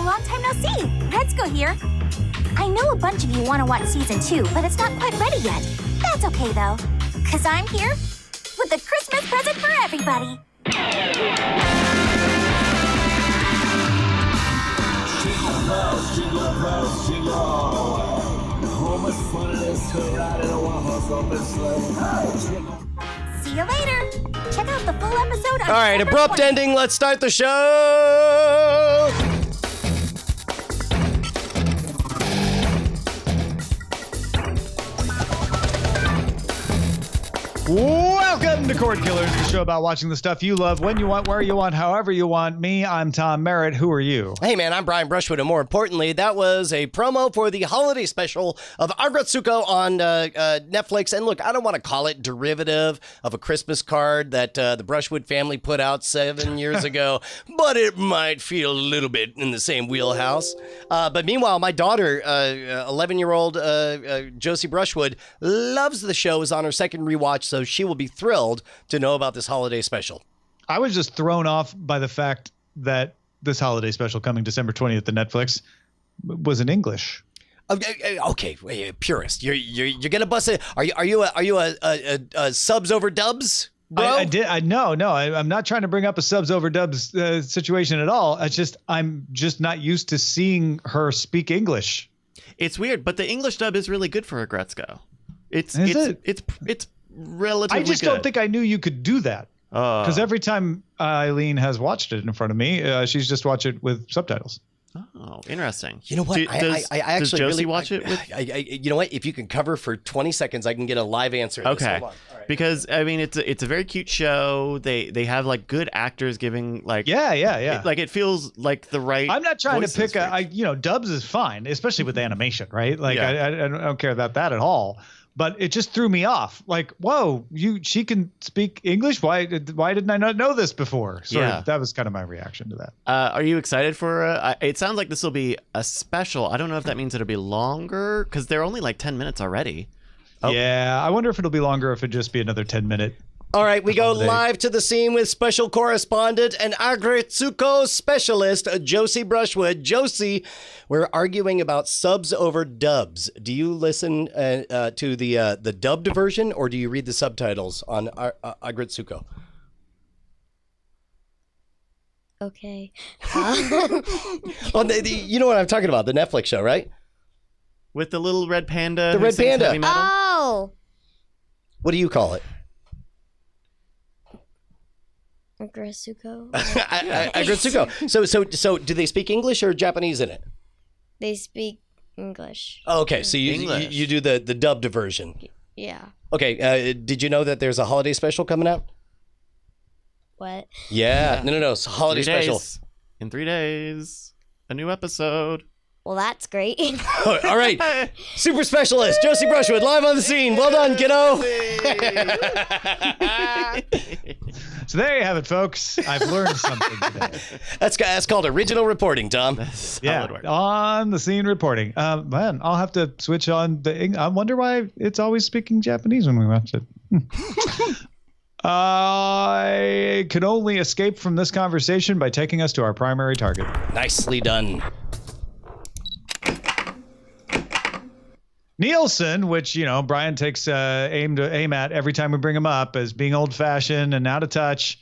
long time no see. Aggretsuko here. I know a bunch of you want to watch season 2, but it's not quite ready yet. That's okay, though, because I'm here with a Christmas present for everybody. Jingle bells, jingle all. Oh, much fun it is to ride in a one-horse open sleigh. See you later. Check out the full episode on All right, December abrupt 20th. ending. Let's start the show. Welcome to Cordkillers, the show about watching the stuff you love, when you want, where you want, however you want. Me, I'm Tom Merritt. Who are you? Hey, man, I'm Brian Brushwood, and more importantly, that was a promo for the holiday special of Aggretsuko on Netflix. And look, I don't want to call it derivative of a Christmas card that the Brushwood family put out 7 years ago, but it might feel a little bit in the same wheelhouse. But meanwhile, my daughter, 11-year-old Josie Brushwood, loves the show, is on her second rewatch, so she will be thrilled to know about this holiday special. I was just thrown off by the fact that this holiday special coming December 20th to Netflix was in English. Okay, wait, purist. You're gonna bust it. Are you a subs over dubs, bro? I'm not trying to bring up a subs over dubs situation at all. I'm just not used to seeing her speak English. It's weird, but the English dub is really good for Aggretsuko. It's relatively I just good. don't think I knew you could do that. Because every time Eileen has watched it in front of me, she's just watched it with subtitles. Oh, interesting. You know what? Does actually Josie really watch it with? You know what? If you can cover for 20 seconds, I can get a live answer. To this. Okay. Hold on. All right. Because I mean, it's a very cute show. They have like good actors giving like it feels like the right. I'm not trying to voices pick dubs is fine, especially with animation, right? Like Yeah. I don't care about that at all. But it just threw me off. Like, whoa, she can speak English? Why didn't I not know this before? That was kind of my reaction to that. Are you excited for? It sounds like this will be a special. I don't know if that means it'll be longer because they're only like 10 minutes already. Oh. Yeah, I wonder if it'll be longer, if it'd just be another 10-minute. All right, we go holiday. live to the scene with special correspondent and Aggretsuko specialist, Josie Brushwood. Josie, we're arguing about subs over dubs. Do you listen to the dubbed version, or do you read the subtitles on Aggretsuko? Okay. You know what I'm talking about, the Netflix show, right? With the little red panda. The who red sings panda. heavy metal? Oh, What do you call it? Aggretsuko. Aggretsuko. So do they speak English or Japanese in it? They speak English. Oh, okay, so you English. you do the dubbed version. Yeah. Okay, did you know that there's a holiday special coming out? What? Yeah. No. It's a holiday 3 days. special. In 3 days, a new episode. Well, that's great. All right. Super specialist, Josie Brushwood, live on the scene. Well done, kiddo. So there you have it, folks. I've learned something today. That's called original reporting, Tom. Yeah, work. on the scene reporting. Man, I'll have to switch on I wonder why it's always speaking Japanese when we watch it. I can only escape from this conversation by taking us to our primary target. Nicely done. Nielsen, which, Brian takes aim at every time we bring him up as being old-fashioned and out of touch.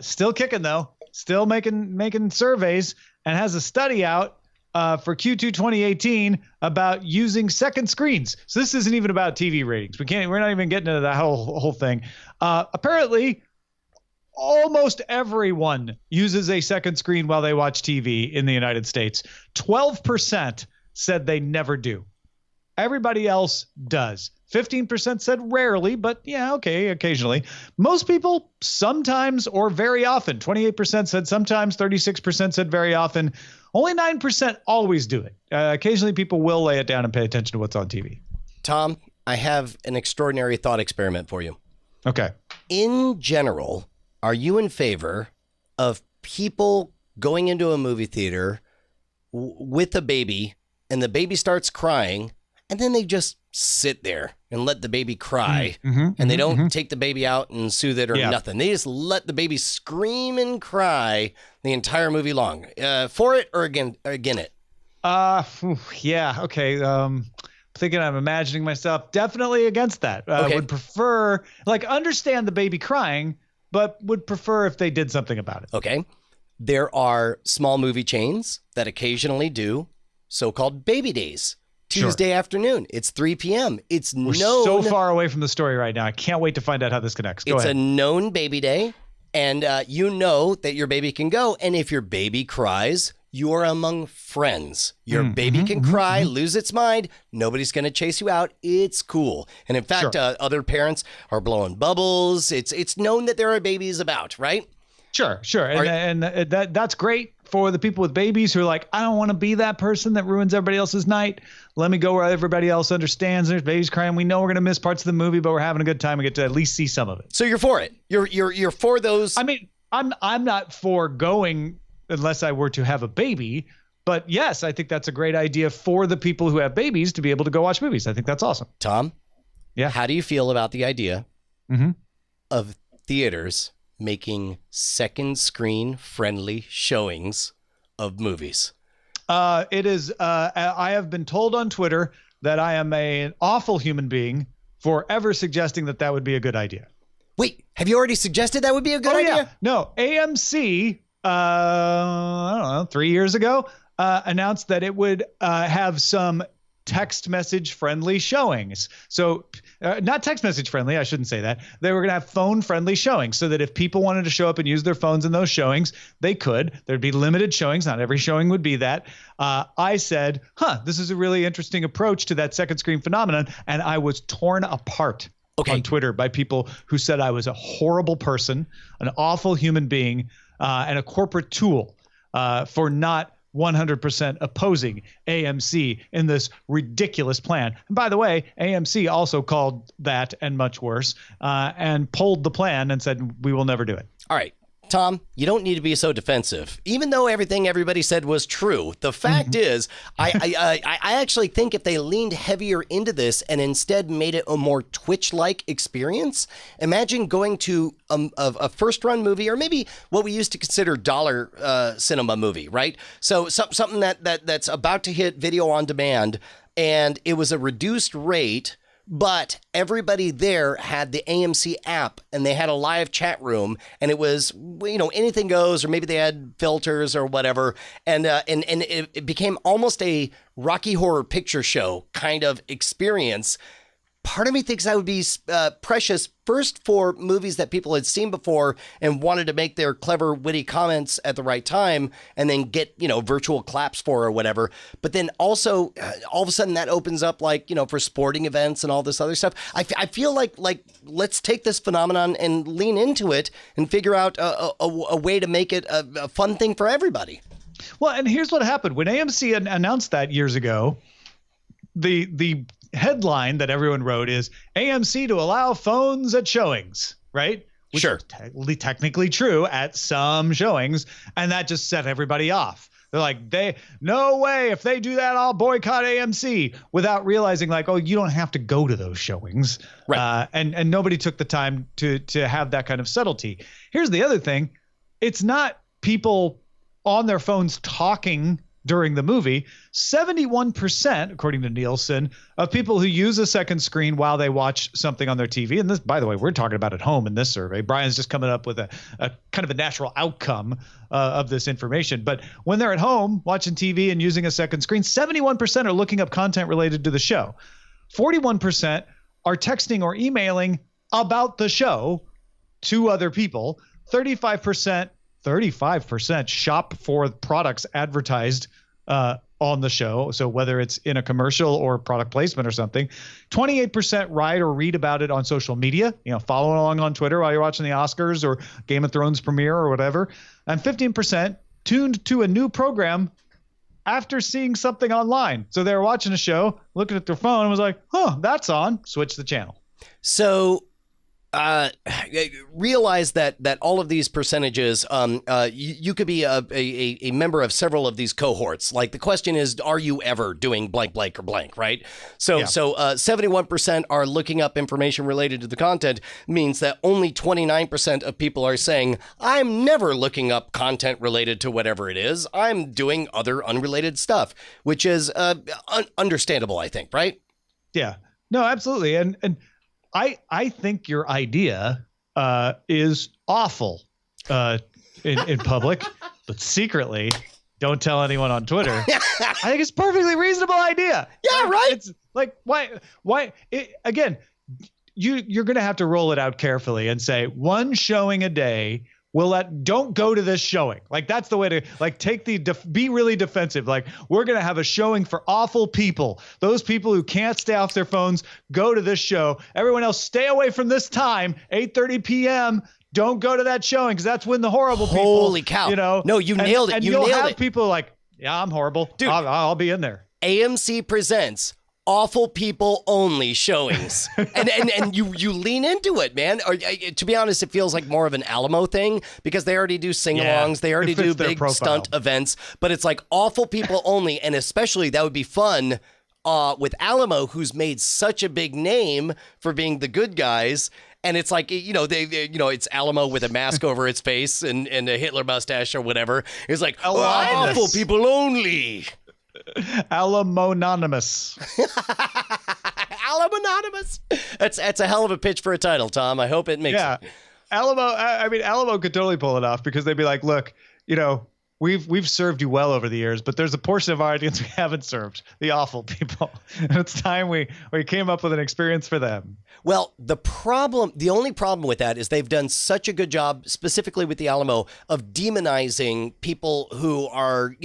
Still kicking, though. Still making surveys, and has a study out for Q2 2018 about using second screens. So this isn't even about TV ratings. We're not even getting into that whole thing. Apparently, almost everyone uses a second screen while they watch TV in the United States. 12% said they never do. Everybody else does. 15% said rarely, but yeah, okay, occasionally. Most people sometimes or very often. 28% said sometimes, 36% said very often. Only 9% always do it. Occasionally people will lay it down and pay attention to what's on TV. Tom, I have an extraordinary thought experiment for you. Okay. In general, are you in favor of people going into a movie theater with a baby and the baby starts crying and then they just sit there and let the baby cry, and they don't take the baby out and soothe it or nothing. They just let the baby scream and cry the entire movie long. For it or again it? Yeah. Okay. Thinking I'm imagining myself definitely against that. Would prefer, like, understand the baby crying, but would prefer if they did something about it. Okay. There are small movie chains that occasionally do so-called baby days. Tuesday afternoon. It's 3 p.m. We're so far away from the story right now. I can't wait to find out how this connects. Go ahead. It's a known baby day, and you know that your baby can go. And if your baby cries, you are among friends. Your baby can cry, lose its mind. Nobody's going to chase you out. It's cool. And in fact, other parents are blowing bubbles. It's known that there are babies about, right? Sure. And that's great for the people with babies who are like, I don't want to be that person that ruins everybody else's night. Let me go where everybody else understands there's babies crying. We know we're going to miss parts of the movie, but we're having a good time. We get to at least see some of it. So you're for it. You're for those. I mean, I'm not for going unless I were to have a baby. But yes, I think that's a great idea for the people who have babies to be able to go watch movies. I think that's awesome. Tom? Yeah. How do you feel about the idea of theaters making second screen friendly showings of movies? It is. I have been told on Twitter that I am an awful human being for ever suggesting that would be a good idea. Wait, have you already suggested that would be a good idea? Yeah. No, AMC, I don't know, 3 years ago, announced that it would have some text message friendly showings. So not text message friendly. I shouldn't say that. They were going to have phone friendly showings so that if people wanted to show up and use their phones in those showings, they could. There'd be limited showings. Not every showing would be that. I said, this is a really interesting approach to that second screen phenomenon. And I was torn apart on Twitter by people who said I was a horrible person, an awful human being, and a corporate tool for not 100% opposing AMC in this ridiculous plan. And by the way, AMC also called that and much worse and pulled the plan and said, we will never do it. All right. Tom, you don't need to be so defensive. Even though everything everybody said was true, the fact is, I actually think if they leaned heavier into this and instead made it a more Twitch-like experience, imagine going to a first-run movie, or maybe what we used to consider dollar cinema movie, right? So something that's about to hit video on demand, and it was a reduced rate, but everybody there had the AMC app and they had a live chat room, and it was, anything goes, or maybe they had filters or whatever. And it became almost a Rocky Horror Picture Show kind of experience. Part of me thinks that would be precious, first for movies that people had seen before and wanted to make their clever, witty comments at the right time, and then get, virtual claps for or whatever. But then also, all of a sudden that opens up, for sporting events and all this other stuff. I feel like let's take this phenomenon and lean into it and figure out a way to make it a fun thing for everybody. Well, and here's what happened. When AMC announced that years ago, the headline that everyone wrote is AMC to allow phones at showings, right? Which sure. is technically true at some showings. And that just set everybody off. They're like, no way. If they do that, I'll boycott AMC, without realizing you don't have to go to those showings. Right. And nobody took the time to have that kind of subtlety. Here's the other thing. It's not people on their phones talking during the movie. 71%, according to Nielsen, of people who use a second screen while they watch something on their TV, and this, by the way, we're talking about at home in this survey. Brian's just coming up with a kind of a natural outcome of this information. But when they're at home watching TV and using a second screen, 71% are looking up content related to the show. 41% are texting or emailing about the show to other people. 35% shop for products advertised on the show. So whether it's in a commercial or product placement or something. 28% write or read about it on social media, following along on Twitter while you're watching the Oscars or Game of Thrones premiere or whatever. And 15% tuned to a new program after seeing something online. So they were watching a show, looking at their phone, and was like, that's on. Switch the channel. So realize that all of these percentages, you could be a member of several of these cohorts. Like the question is, are you ever doing blank, blank, or blank, right? So 71% are looking up information related to the content, means that only 29% of people are saying, I'm never looking up content related to whatever it is. I'm doing other unrelated stuff, which is understandable, I think, right? Yeah, no, absolutely. And I think your idea is awful in public, but secretly, don't tell anyone on Twitter. I think it's a perfectly reasonable idea. Yeah, right. It's like, why? Again, you're going to have to roll it out carefully and say one showing a day. Don't go to this showing. Like, that's the way to, like, be really defensive. Like, we're going to have a showing for awful people. Those people who can't stay off their phones, go to this show. Everyone else, stay away from this time, 8:30 p.m. Don't go to that showing because that's when the horrible people. Holy cow. No, you nailed it. And you'll have it. People like, yeah, I'm horrible. Dude, I'll be in there. AMC presents awful people only showings, and you lean into it, man. Or, to be honest, it feels like more of an Alamo thing because they already do sing-alongs, they already do big stunt events, but it's like awful people only, and especially that would be fun with Alamo, who's made such a big name for being the good guys. And it's like, it's Alamo with a mask over its face and a Hitler mustache or whatever. It's like, awful people only. Alamo-nonymous. Alamo-nonymous. That's a hell of a pitch for a title, Tom. I hope it makes it. Alamo could totally pull it off because they'd be like, look, we've served you well over the years, but there's a portion of our audience we haven't served, the awful people. It's time we came up with an experience for them. Well, the only problem with that is they've done such a good job, specifically with the Alamo, of demonizing people who are,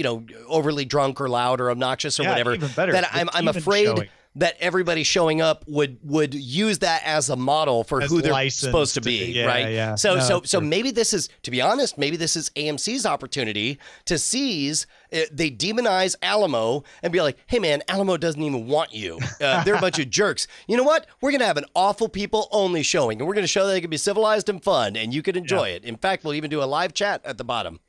overly drunk or loud or obnoxious or whatever. Even better. That I'm afraid that everybody showing up would use that as a model for who they're supposed to be, right? Yeah. So maybe this is, to be honest, maybe this is AMC's opportunity to seize. They demonize Alamo and be like, hey man, Alamo doesn't even want you. They're a bunch of jerks. You know what? We're gonna have an awful people only showing, and we're gonna show that they can be civilized and fun, and you can enjoy it. In fact, we'll even do a live chat at the bottom.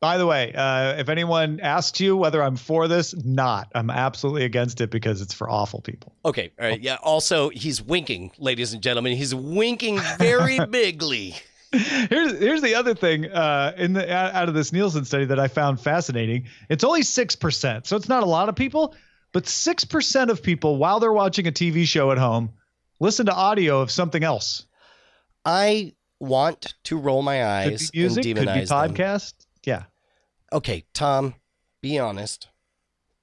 By the way, if anyone asks you whether I'm for this, I'm absolutely against it because it's for awful people. Okay. All right. Yeah. Also, he's winking, ladies and gentlemen. He's winking very bigly. Here's the other thing out of this Nielsen study that I found fascinating. It's only 6%, so it's not a lot of people, but 6% of people, while they're watching a TV show at home, listen to audio of something else. I want to roll my eyes could be music, and demonize could be podcast. them. Yeah. Okay, Tom, be honest.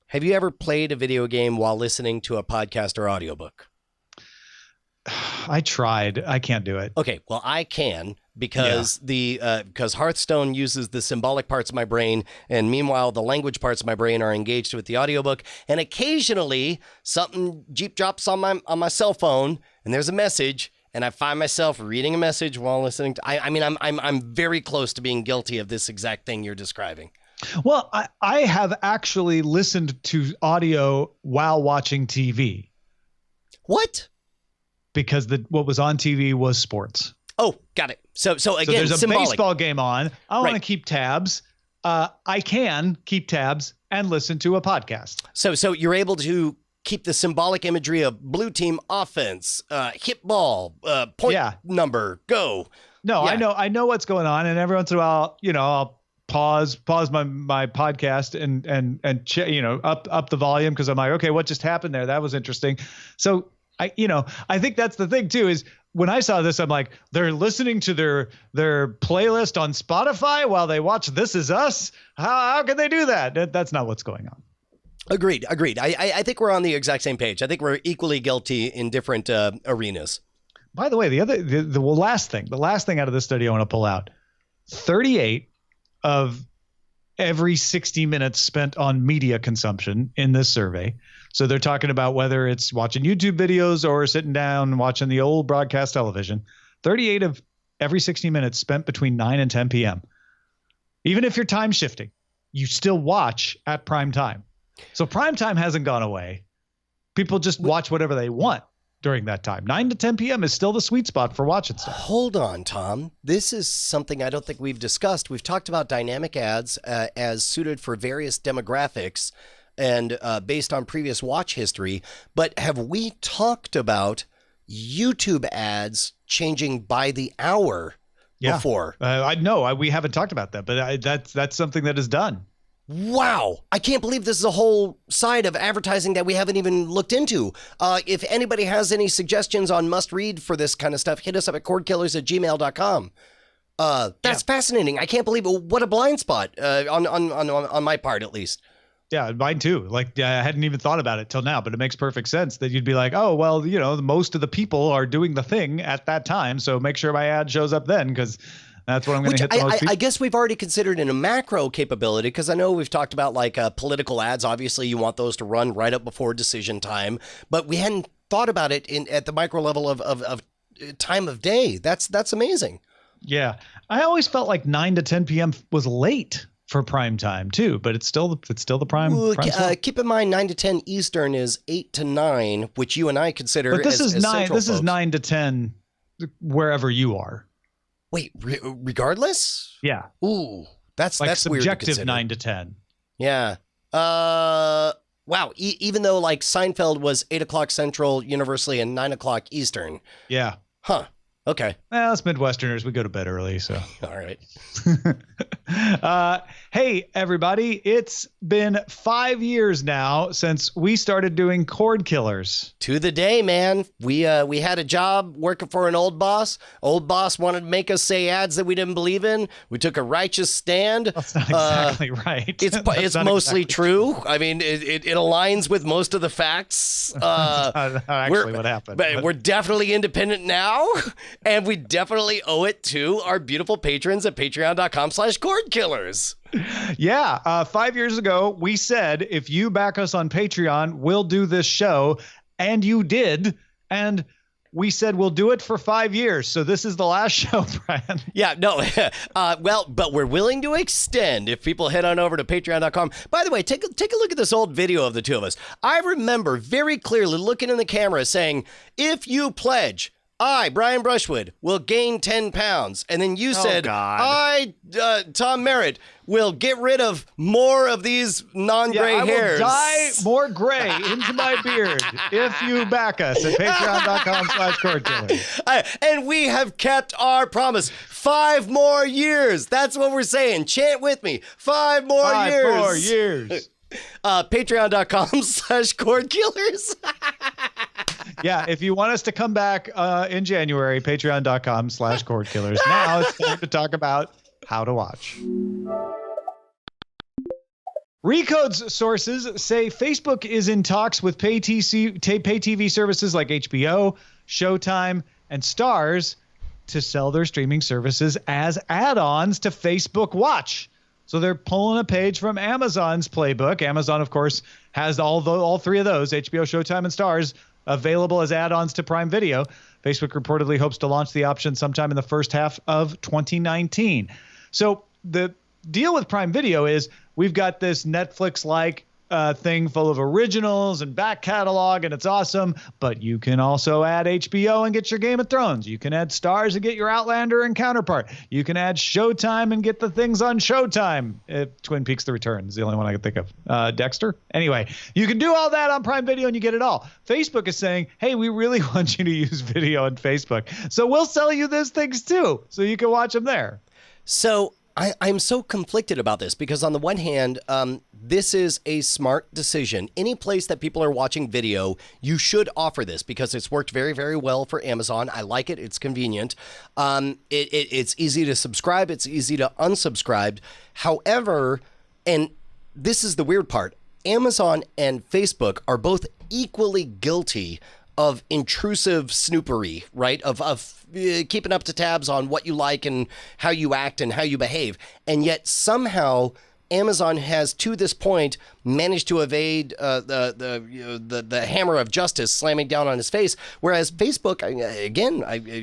Have you ever played a video game while listening to a podcast or audiobook? I tried. I can't do it. Okay, well, I can because because Hearthstone uses the symbolic parts of my brain, and meanwhile, the language parts of my brain are engaged with the audiobook. And occasionally, something Jeep drops on my cell phone, and there's a message. And I find myself reading a message while listening to. I'm very close to being guilty of this exact thing you're describing. Well, I have actually listened to audio while watching TV. What? Because what was on TV was sports. Oh, got it. So again, there's a symbolic. baseball game on. I want to keep tabs. I can keep tabs and listen to a podcast. So you're able to keep the symbolic imagery of blue team offense, hit ball, point number, go. No, yeah. I know what's going on, and every once in a while, I'll pause my podcast and up the volume because I'm like, okay, what just happened there? That was interesting. So I think that's the thing too is when I saw this, I'm like, they're listening to their playlist on Spotify while they watch This Is Us. How can they do that? That's not what's going on. Agreed. I think we're on the exact same page. I think we're equally guilty in different arenas. By the way, the last thing out of this study I want to pull out, 38 of every 60 minutes spent on media consumption in this survey. So they're talking about whether it's watching YouTube videos or sitting down and watching the old broadcast television. 38 of every 60 minutes spent between 9 and 10 p.m. Even if you're time shifting, you still watch at prime time. So prime time hasn't gone away. People just watch whatever they want. during that time. 9 to 10 p.m. is still the sweet spot for watching stuff. Hold on, Tom. This is something I don't think we've discussed. We've talked about dynamic ads as suited for various demographics and based on previous watch history. But have we talked about YouTube ads changing by the hour before? I know we haven't talked about that, but that's something that is done. Wow. I can't believe this is a whole side of advertising that we haven't even looked into. If anybody has any suggestions on must read for this kind of stuff, hit us up at cordkillers@gmail.com. That's fascinating. I can't believe it. What a blind spot on my part, at least. Yeah, mine too. Like, I hadn't even thought about it till now, but it makes perfect sense that you'd be like, oh, well, most of the people are doing the thing at that time. So make sure my ad shows up then, because that's what I'm going to hit the most people. I guess we've already considered in a macro capability, because I know we've talked about like political ads. Obviously, you want those to run right up before decision time, but we hadn't thought about it at the micro level of time of day. That's amazing. Yeah, I always felt like 9 to 10 p.m. was late for prime time too, but it's still the prime. Keep in mind, 9 to 10 Eastern is 8 to 9, which you and I consider. But this as is 9. Central This is folks. 9 to 10 wherever you are. Wait, regardless? Yeah. Ooh, that's like weird to subjective consider. 9 to 10. Yeah. Wow. Even though like Seinfeld was 8 o'clock Central universally and 9 o'clock Eastern. Yeah. Huh. Okay. Well, us Midwesterners, we go to bed early, so. All right. Hey, everybody. It's been 5 years now since we started doing Cordkillers. To the day, man. We had a job working for an old boss. Old boss wanted to make us say ads that we didn't believe in. We took a righteous stand. That's not exactly right. It's mostly true. I mean, it aligns with most of the facts. That's not actually what happened. But we're definitely independent now, and we definitely owe it to our beautiful patrons at patreon.com/cordkillers. Yeah. 5 years ago, we said, if you back us on Patreon, we'll do this show. And you did. And we said we'll do it for 5 years. So this is the last show, Brian. Yeah, no. But we're willing to extend if people head on over to patreon.com. By the way, take a look at this old video of the two of us. I remember very clearly looking in the camera saying, if you pledge, I, Brian Brushwood, will gain 10 pounds. And then you said, God. I, Tom Merritt, will get rid of more of these non-gray hairs. I will dye more gray into my beard if you back us at patreon.com/cordkillers. And we have kept our promise. 5 more years. That's what we're saying. Chant with me. 5 more years. 5 more years. Patreon.com/cordkillers. Yeah, if you want us to come back in January, patreon.com/cordkillers. Now it's time to talk about how to watch. Recode's sources say Facebook is in talks with pay TV services like HBO, Showtime, and Starz to sell their streaming services as add-ons to Facebook Watch. So they're pulling a page from Amazon's playbook. Amazon, of course, has all three of those, HBO, Showtime, and Starz, available as add-ons to Prime Video. Facebook reportedly hopes to launch the option sometime in the first half of 2019. So the deal with Prime Video is we've got this Netflix-like thing full of originals and back catalog, and it's awesome. But you can also add HBO and get your Game of Thrones. You can add Starz and get your Outlander and Counterpart. You can add Showtime and get the things on Showtime. Twin Peaks: The Return is the only one I can think of. Dexter. Anyway, you can do all that on Prime Video and you get it all. Facebook is saying, hey, we really want you to use video on Facebook, so we'll sell you those things too, so you can watch them there. So I'm so conflicted about this because on the one hand, this is a smart decision. Any place that people are watching video, you should offer this because it's worked very, very well for Amazon. I like it. It's convenient. It's easy to subscribe. It's easy to unsubscribe. However, and this is the weird part, Amazon and Facebook are both equally guilty of intrusive snoopery, right? Of keeping up to tabs on what you like and how you act and how you behave. And yet somehow Amazon has to this point managed to evade the hammer of justice slamming down on his face, whereas Facebook,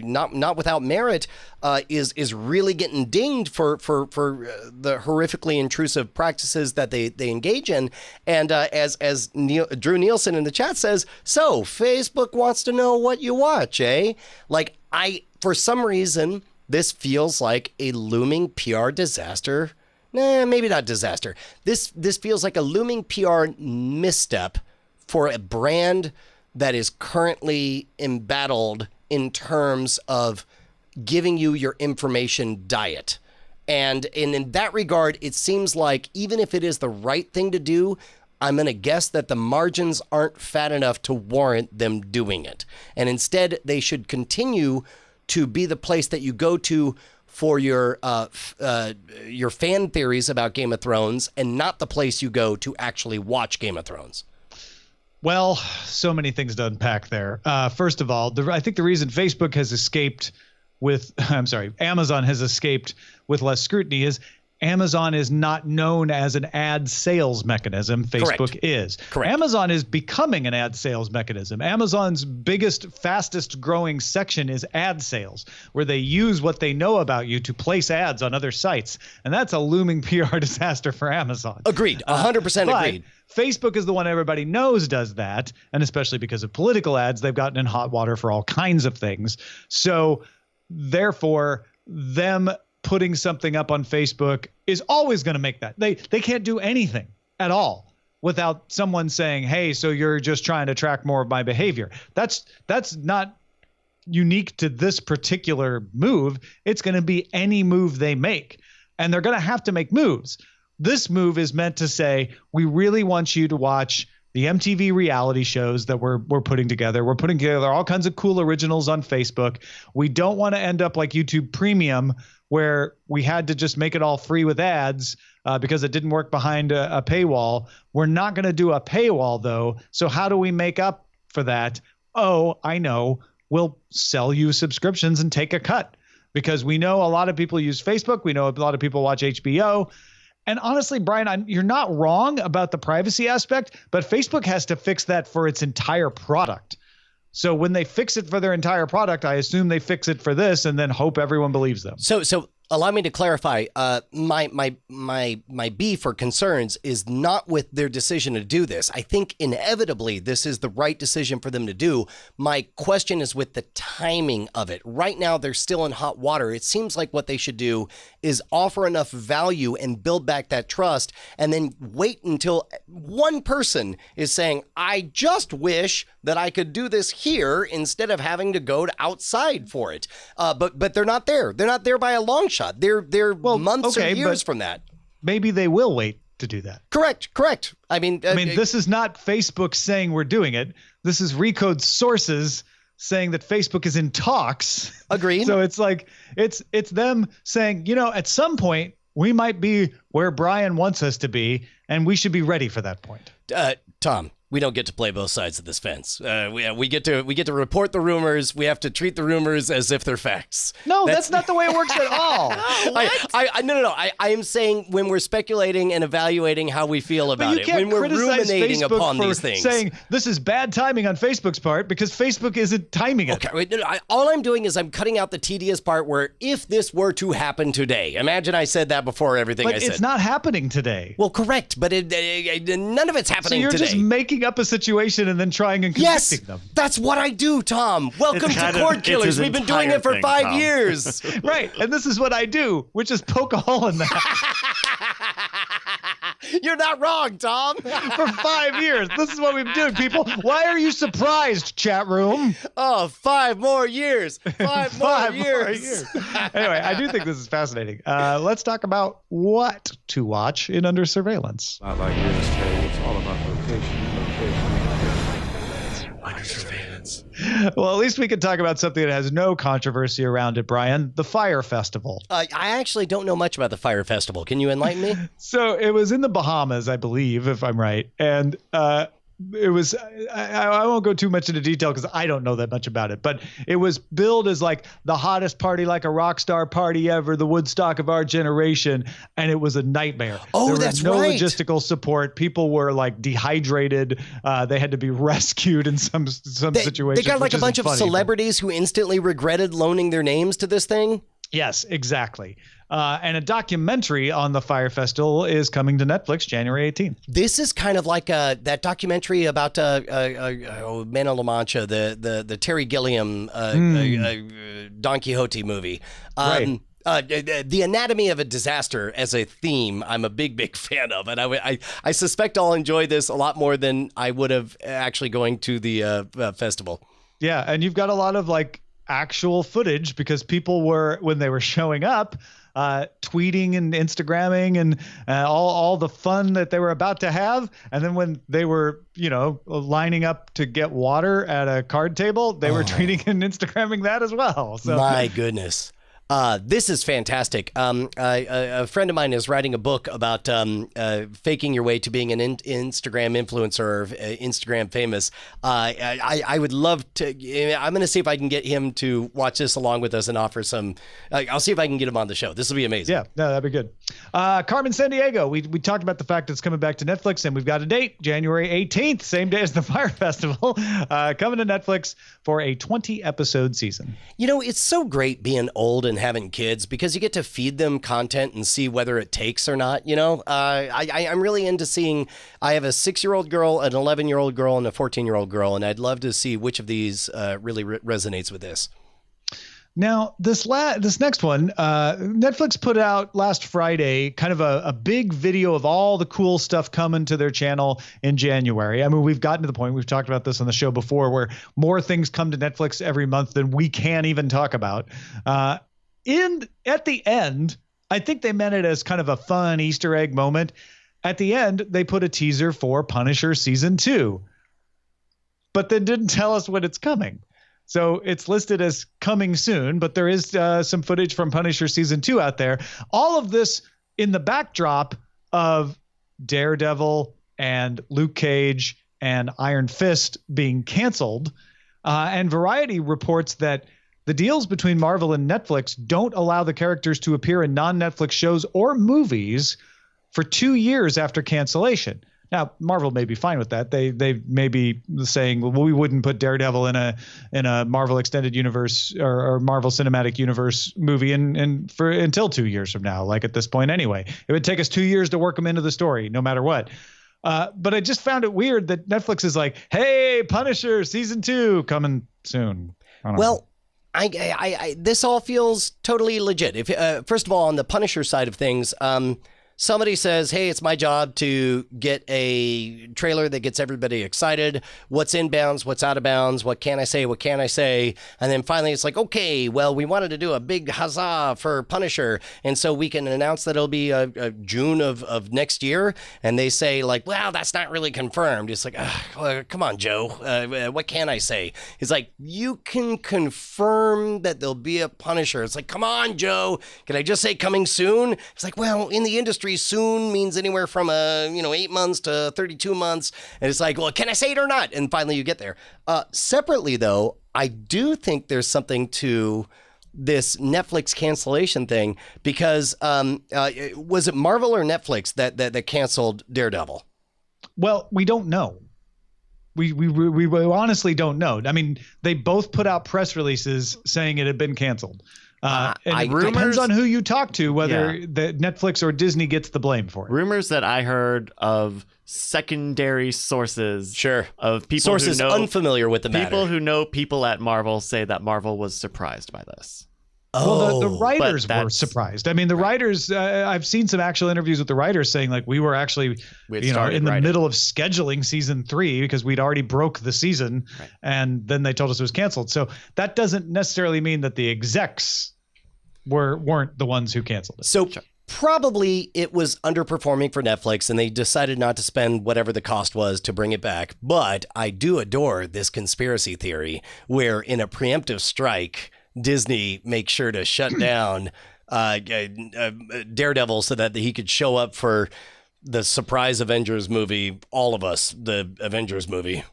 not without merit, is really getting dinged for the horrifically intrusive practices that they engage in. And as Drew Nielsen in the chat says, so Facebook wants to know what you watch, eh? Like, for some reason, this feels like a looming PR disaster. Nah, maybe not disaster. This feels like a looming PR misstep for a brand that is currently embattled in terms of giving you your information diet. And in that regard, it seems like even if it is the right thing to do, I'm going to guess that the margins aren't fat enough to warrant them doing it. And instead, they should continue to be the place that you go to for your fan theories about Game of Thrones, and not the place you go to actually watch Game of Thrones. Well, so many things to unpack there. First of all, I think the reason Facebook has escaped Amazon has escaped with less scrutiny is Amazon is not known as an ad sales mechanism. Facebook is. Correct. Amazon is becoming an ad sales mechanism. Amazon's biggest, fastest growing section is ad sales, where they use what they know about you to place ads on other sites. And that's a looming PR disaster for Amazon. Agreed. 100% agreed. Facebook is the one everybody knows does that. And especially because of political ads, they've gotten in hot water for all kinds of things. So therefore, them putting something up on Facebook is always going to make that. They can't do anything at all without someone saying, hey, so you're just trying to track more of my behavior. That's not unique to this particular move. It's going to be any move they make. And they're going to have to make moves. This move is meant to say, we really want you to watch the MTV reality shows that we're putting together. We're putting together all kinds of cool originals on Facebook. We don't want to end up like YouTube Premium, where we had to just make it all free with ads because it didn't work behind a paywall. We're not going to do a paywall, though. So how do we make up for that? Oh, I know. We'll sell you subscriptions and take a cut, because we know a lot of people use Facebook. We know a lot of people watch HBO. And honestly, Brian, you're not wrong about the privacy aspect, but Facebook has to fix that for its entire product. So when they fix it for their entire product, I assume they fix it for this and then hope everyone believes them. So allow me to clarify. My beef or concerns is not with their decision to do this. I think inevitably this is the right decision for them to do. My question is with the timing of it. Right now, they're still in hot water. It seems like what they should do is offer enough value and build back that trust, and then wait until one person is saying, I just wish that I could do this here instead of having to go to outside for it. But they're not there. They're not there by a long shot. They're months or years from that. Maybe they will wait to do that. Correct. I mean, this is not Facebook saying we're doing it. This is Recode sources saying that Facebook is in talks. Agreed. So it's like it's them saying, at some point we might be where Brian wants us to be, and we should be ready for that point. Tom, we don't get to play both sides of this fence. We get to report the rumors. We have to treat the rumors as if they're facts. No, that's not the way it works at all. No. I am saying when we're speculating and evaluating how we feel about it, when we're ruminating Facebook upon these things, saying this is bad timing on Facebook's part because Facebook isn't timing it. Okay, all I'm doing is I'm cutting out the tedious part where if this were to happen today, imagine I said that before everything I said. But it's not happening today. Well, correct, but none of it's happening today. So you're just making up a situation and then trying and convicting them. That's what I do, Tom. Welcome to Cordkillers. We've been doing it for 5 years. Right, and this is what I do, which is poke a hole in that. You're not wrong, Tom. For 5 years. This is what we've been doing, people. Why are you surprised, chat room? Oh, 5 more years. 5 more years. Anyway, I do think this is fascinating. Let's talk about what to watch in Under Surveillance. Not like this, Trey. It's all about location. Under surveillance. Well, at least we could talk about something that has no controversy around it, Brian. The Fire Festival. I actually don't know much about the Fire Festival. Can you enlighten me? So it was in the Bahamas, I believe, if I'm right. And I won't go too much into detail because I don't know that much about it, but it was billed as like the hottest party, like a rock star party ever, the Woodstock of our generation. And it was a nightmare. Oh, there that's was no right. logistical support. People were like dehydrated. They had to be rescued in some situations. They got like a which bunch isn't of funny, but- celebrities who instantly regretted loaning their names to this thing. Yes, exactly. And a documentary on the Fire Festival is coming to Netflix January 18th. This is kind of like that documentary about Man of La Mancha, the Terry Gilliam Don Quixote movie. Right. The anatomy of a disaster as a theme, I'm a big fan of, and I suspect I'll enjoy this a lot more than I would have actually going to the festival. Yeah, and you've got a lot of like actual footage because people were, when they were showing up, tweeting and Instagramming and all the fun that they were about to have. And then when they were, lining up to get water at a card table, they were tweeting and Instagramming that as well. So My goodness. This is fantastic. A friend of mine is writing a book about faking your way to being an Instagram influencer or Instagram famous. I would love to. I'm going to see if I can get him to watch this along with us and offer some. I'll see if I can get him on the show. This will be amazing. Yeah, no, that'd be good. Carmen Sandiego. We talked about the fact it's coming back to Netflix, and we've got a date, January 18th, same day as the Fire Festival, coming to Netflix for a 20-episode season. It's so great being old and having kids because you get to feed them content and see whether it takes or not. I'm really into seeing. I have a 6-year-old girl, an 11-year-old girl, and a 14-year-old girl, and I'd love to see which of these really resonates with this. Now, this next one, Netflix put out last Friday kind of a big video of all the cool stuff coming to their channel in January. I mean, we've gotten to the point, we've talked about this on the show before, where more things come to Netflix every month than we can even talk about. At the end, I think they meant it as kind of a fun Easter egg moment. At the end, they put a teaser for Punisher Season 2, but then didn't tell us when it's coming. So it's listed as coming soon, but there is some footage from Punisher Season 2 out there. All of this in the backdrop of Daredevil and Luke Cage and Iron Fist being canceled. And Variety reports that the deals between Marvel and Netflix don't allow the characters to appear in non-Netflix shows or movies for 2 years after cancellation. Now, Marvel may be fine with that. They may be saying, well, we wouldn't put Daredevil in a Marvel Extended Universe or Marvel Cinematic Universe movie until 2 years from now, like at this point anyway. It would take us 2 years to work them into the story, no matter what. But I just found it weird that Netflix is like, hey, Punisher Season 2 coming soon. I don't know. I this all feels totally legit. If first of all, on the Punisher side of things, somebody says, hey, it's my job to get a trailer that gets everybody excited. What's in bounds? What's out of bounds? What can I say? What can I say? And then finally it's like, okay, well, we wanted to do a big huzzah for Punisher. And so we can announce that it'll be June of next year. And they say like, well, that's not really confirmed. It's like, well, come on, Joe. What can I say? It's like, you can confirm that there'll be a Punisher. It's like, come on, Joe. Can I just say coming soon? It's like, well, in the industry, soon means anywhere from 8 months to 32 months. And it's like, well, can I say it or not? And finally you get there. Separately, though, I do think there's something to this Netflix cancellation thing because was it Marvel or Netflix that canceled Daredevil? Well, we don't know. We honestly don't know. I mean, they both put out press releases saying it had been canceled. And it depends on who you talk to, whether the Netflix or Disney gets the blame for it. Rumors that I heard of secondary sources, of people sources who know, unfamiliar with the matter. People who know people at Marvel say that Marvel was surprised by this. Well, the writers were surprised. I mean, the writers, I've seen some actual interviews with the writers saying like we were actually, in the middle of scheduling season 3 because we'd already broke the season and then they told us it was canceled. So that doesn't necessarily mean that the execs weren't the ones who canceled it. So probably it was underperforming for Netflix and they decided not to spend whatever the cost was to bring it back. But I do adore this conspiracy theory where in a preemptive strike, Disney makes sure to shut down Daredevil so that he could show up for the surprise Avengers movie, all of us, the Avengers movie.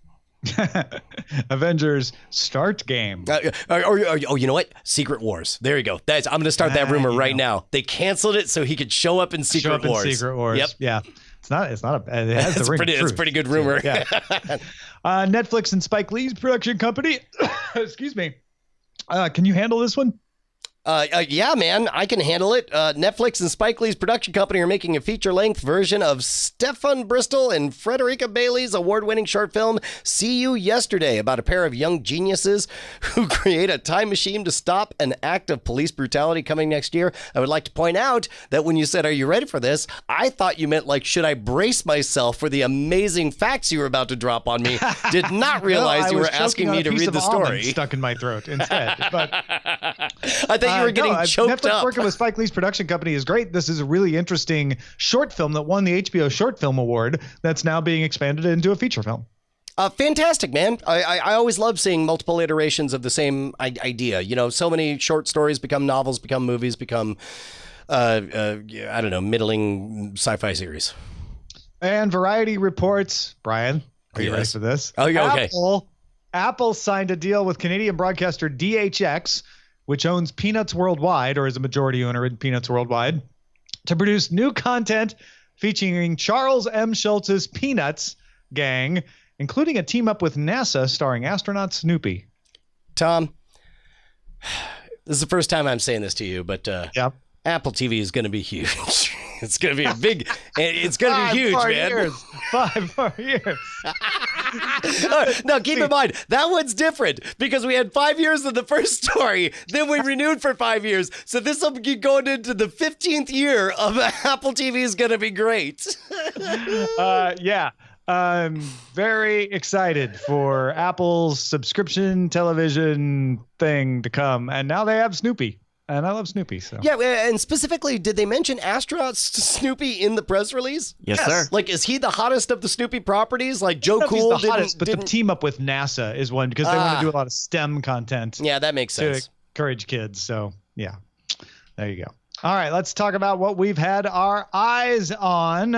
Avengers start game. Oh, you know what? Secret Wars. There you go. I'm going to start that rumor right now. They canceled it so he could show up in Secret Wars. Secret Wars. Yep. Yeah. It has the ring of truth. It's a pretty good rumor. Yeah. Netflix and Spike Lee's production company. Excuse me. Can you handle this one? Yeah, man, I can handle it. Netflix and Spike Lee's production company are making a feature-length version of Stefan Bristol and Frederica Bailey's award-winning short film, See You Yesterday, about a pair of young geniuses who create a time machine to stop an act of police brutality coming next year. I would like to point out that when you said, are you ready for this? I thought you meant, like, should I brace myself for the amazing facts you were about to drop on me? Did not realize you were asking me to read the story. Stuck in my throat instead. But I think you were getting choked Netflix up. Working with Spike Lee's production company is great. This is a really interesting short film that won the HBO Short Film Award that's now being expanded into a feature film. Fantastic, man. I always love seeing multiple iterations of the same idea. You know, so many short stories become novels, become movies, become, I don't know, middling sci-fi series. And Variety reports, Brian, are you ready for this? Oh, yeah, okay. Apple signed a deal with Canadian broadcaster DHX, which owns Peanuts Worldwide, or is a majority owner in Peanuts Worldwide, to produce new content featuring Charles M. Schultz's Peanuts gang, including a team-up with NASA starring astronaut Snoopy. Tom, this is the first time I'm saying this to you, but yep. Apple TV is going to be huge. It's going to be it's going to be huge, man. 5 more years. Now, keep in mind, that one's different because we had 5 years of the first story, then we renewed for 5 years. So this will be going into the 15th year of Apple TV is going to be great. Yeah. I'm very excited for Apple's subscription television thing to come. And now they have Snoopy. And I love Snoopy. So yeah, and specifically, did they mention astronaut Snoopy in the press release? Yes, sir. Like, is he the hottest of the Snoopy proproperties? Like Joe Cool he's the hottest, but the team up with NASA is one because they want to do a lot of STEM content. Yeah, that makes sense. To encourage kids. So yeah, there you go. All right, let's talk about what we've had our eyes on.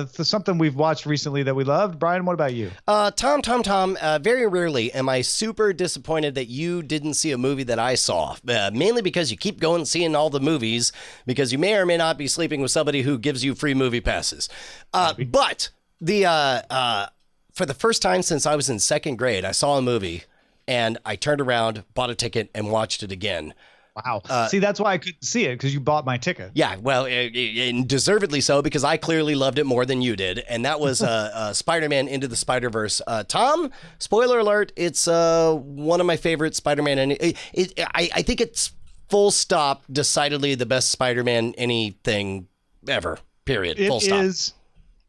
Something we've watched recently that we loved. Brian, what about you? Tom, very rarely am I super disappointed that you didn't see a movie that I saw, mainly because you keep going and seeing all the movies because you may or may not be sleeping with somebody who gives you free movie passes. But for the first time since I was in second grade, I saw a movie and I turned around, bought a ticket, and watched it again. Wow. See, that's why I couldn't see it because you bought my ticket. Yeah, well, and deservedly so because I clearly loved it more than you did. And that was Spider-Man Into the Spider-Verse. Tom, spoiler alert, it's one of my favorite Spider-Man. And I think it's full stop, decidedly the best Spider-Man anything ever, period. Full stop. It is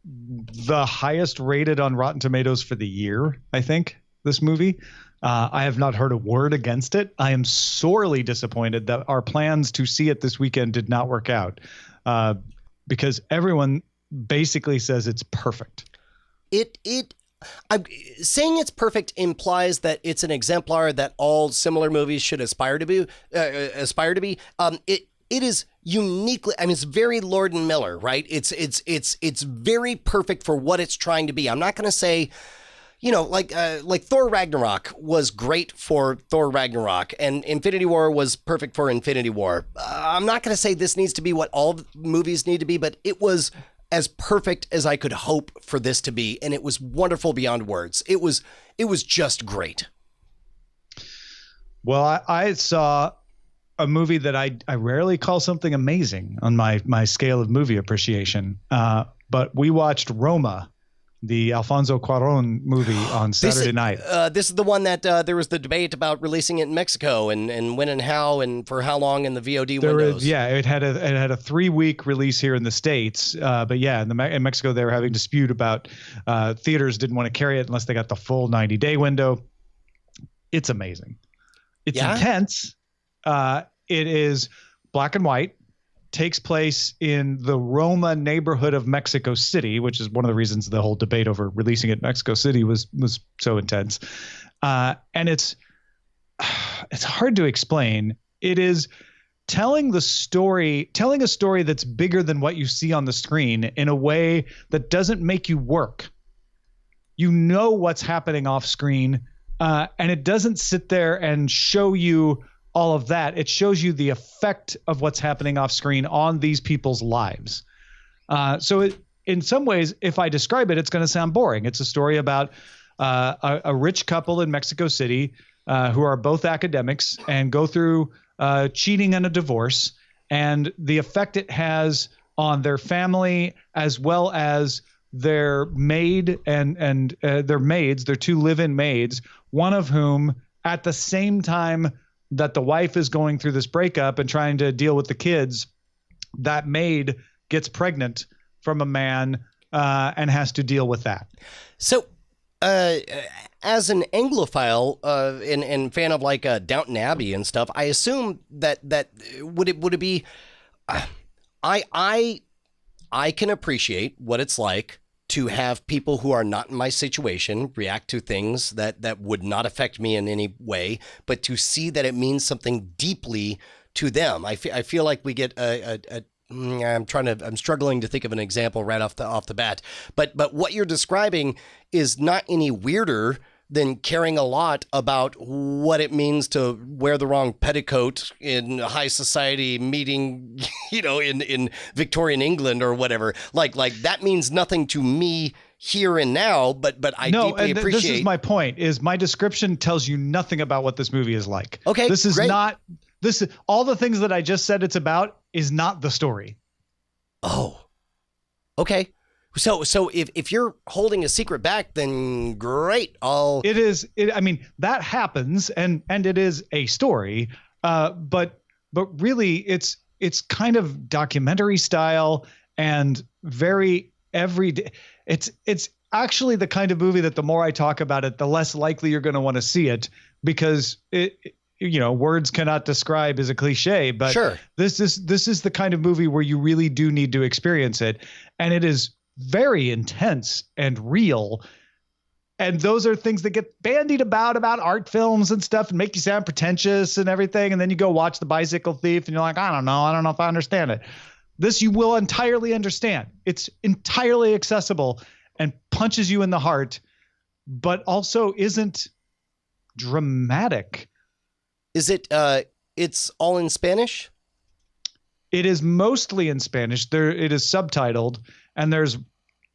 the highest rated on Rotten Tomatoes for the year, I think, this movie. I have not heard a word against it. I am sorely disappointed that our plans to see it this weekend did not work out because everyone basically says it's perfect. Saying it's perfect implies that it's an exemplar that all similar movies should aspire to be. It is uniquely. I mean, it's very Lord and Miller, right? It's very perfect for what it's trying to be. I'm not going to say. You know, like Thor Ragnarok was great for Thor Ragnarok, and Infinity War was perfect for Infinity War. I'm not going to say this needs to be what all movies need to be, but it was as perfect as I could hope for this to be, and it was wonderful beyond words. It was just great. Well, I saw a movie that I rarely call something amazing on my scale of movie appreciation, but we watched Roma, the Alfonso Cuarón movie on Saturday night. This is the one that there was the debate about releasing it in Mexico and when and how and for how long in the VOD windows. It had a 3-week release here in the States. But yeah, in Mexico, they were having a dispute about theaters didn't want to carry it unless they got the full 90-day window. It's amazing. It's intense. It is black and white. Takes place in the Roma neighborhood of Mexico City, which is one of the reasons the whole debate over releasing it in Mexico City was so intense. And it's hard to explain. It is telling a story that's bigger than what you see on the screen in a way that doesn't make you work. You know what's happening off screen, and it doesn't sit there and show you all of that. It shows you the effect of what's happening off screen on these people's lives. In some ways, if I describe it, it's going to sound boring. It's a story about a rich couple in Mexico City who are both academics and go through cheating and a divorce, and the effect it has on their family as well as their maid and their maids, their two live-in maids, one of whom at the same time that the wife is going through this breakup and trying to deal with the kids, that maid gets pregnant from a man and has to deal with that. So, as an Anglophile and fan of like Downton Abbey and stuff, I assume that would it be? I can appreciate what it's like to have people who are not in my situation react to things that would not affect me in any way, but to see that it means something deeply to them. I feel like we get I'm struggling to think of an example right off the bat, but what you're describing is not any weirder than caring a lot about what it means to wear the wrong petticoat in high society meeting, in Victorian England or whatever. Like that means nothing to me here and now, but I deeply appreciate. This is my point, is my description tells you nothing about what this movie is like. Okay, this is great. All the things that I just said it's about is not the story. Oh, okay. So if you're holding a secret back, then great. I mean, that happens and it is a story. But really it's kind of documentary style and very everyday. It's actually the kind of movie that the more I talk about it, the less likely you're going to want to see it, because words cannot describe is a cliche, but sure. This is the kind of movie where you really do need to experience it. And it is very intense and real. And those are things that get bandied about art films and stuff and make you sound pretentious and everything. And then you go watch The Bicycle Thief and you're like, I don't know if I understand it. This you will entirely understand. It's entirely accessible and punches you in the heart, but also isn't dramatic. Is it, it's all in Spanish? It is mostly in Spanish. It is subtitled, and there's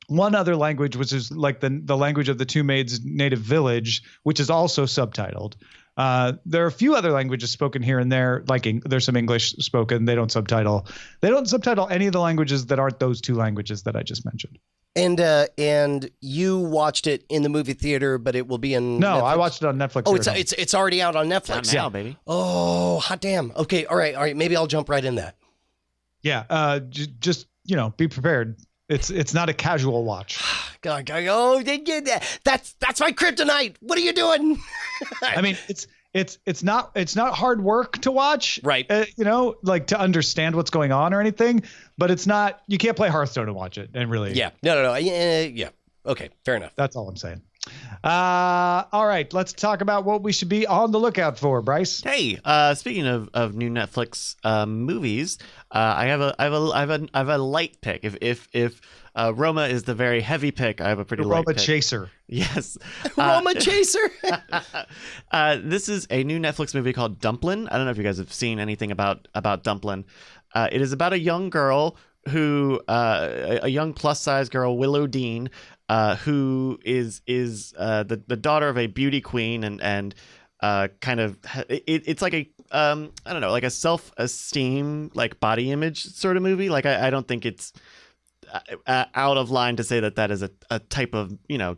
one other language, which is like the language of the two maids' native village, which is also subtitled. There are a few other languages spoken here and there, like there's some English spoken. They don't subtitle any of the languages that aren't those two languages that I just mentioned. And you watched it in the movie theater, but it will be in No, Netflix? I watched it on Netflix. Oh, it's already out on Netflix. Now, baby. Oh, hot damn. Okay, all right. Maybe I'll jump right in that. Yeah, just be prepared. It's not a casual watch. God, oh, that's my kryptonite. What are you doing? I mean, it's not hard work to watch, right? Like to understand what's going on or anything. But it's not. You can't play Hearthstone and watch it and really. Yeah. No. Yeah. Okay. Fair enough. That's all I'm saying. All right, let's talk about what we should be on the lookout for, Bryce. Hey, speaking of new Netflix movies, I have a light pick. If Roma is the very heavy pick, I have a pretty light Roma pick. Chaser. Yes, Roma Chaser. This is a new Netflix movie called Dumpling. I don't know if you guys have seen anything about Dumpling. It is about a young girl who a young plus size girl, Willow Dean, who is the daughter of a beauty queen and kind of it's like a I don't know, like a self-esteem, like body image sort of movie. Like I don't think it's out of line to say that is a type of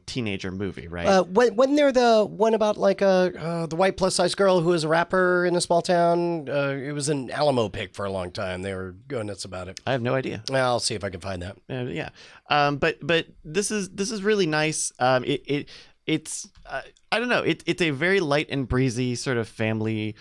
teenager movie, right? Wasn't there the one about like the white plus size girl who was a rapper in a small town? It was an Alamo pick for a long time. They were going nuts about it. I have no idea. I'll see if I can find that. Yeah. But this is really nice. It's I don't know. It's a very light and breezy sort of family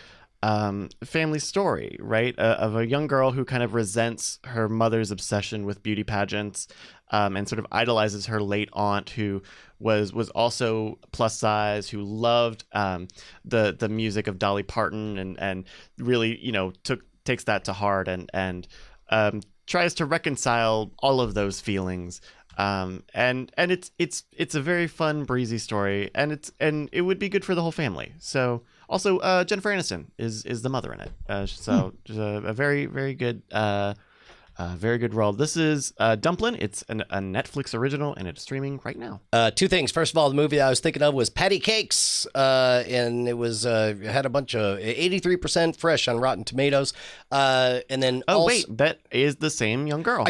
story, right? Of a young girl who kind of resents her mother's obsession with beauty pageants, and sort of idolizes her late aunt, who was also plus size, who loved the music of Dolly Parton and really takes that to heart and tries to reconcile all of those feelings. And it's a very fun, breezy story, and it would be good for the whole family. So also Jennifer Aniston is the mother in it. So a very, very good very good role. This is Dumpling. It's a Netflix original, and it's streaming right now. Two things. First of all, the movie that I was thinking of was Patty Cakes, and it was had a bunch of 83% fresh on Rotten Tomatoes. And then wait, that is the same young girl.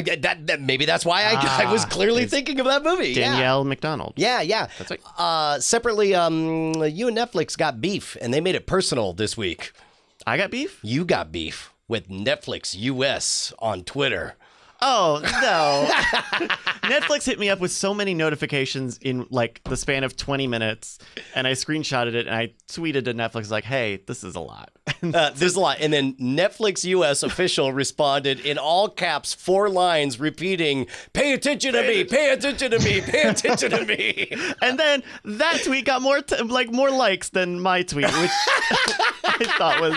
Maybe that's why I was clearly thinking of that movie. Danielle McDonald. Yeah. That's right. Separately, you and Netflix got beef, and they made it personal this week. I got beef? You got beef with Netflix US on Twitter. Oh, no. Netflix hit me up with so many notifications in like the span of 20 minutes, and I screenshotted it and I tweeted to Netflix like, hey, this is a lot. There's a lot. And then Netflix US official responded in all caps, 4 lines repeating, pay attention to me, pay attention to me, pay attention to me. And then that tweet got more likes than my tweet, which I thought was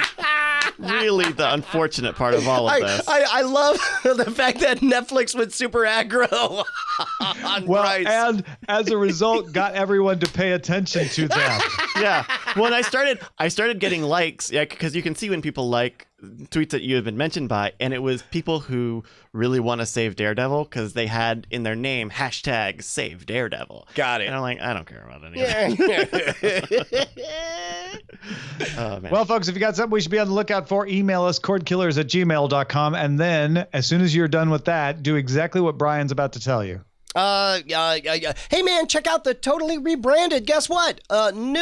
really the unfortunate part of all of this. I love the fact that Netflix went super aggro on Bryce. And as a result, got everyone to pay attention to them. Yeah. When I started getting likes, because you can see when people like tweets that you have been mentioned by, and it was people who really want to save Daredevil because they had in their name #save Daredevil. Got it. And I'm like, I don't care about any of that. Oh, man. Well, folks, if you got something we should be on the lookout for, email us cordkillers@gmail.com. And then as soon as you're done with that, do exactly what Brian's about to tell you. Hey man, check out the totally rebranded. Guess what? New.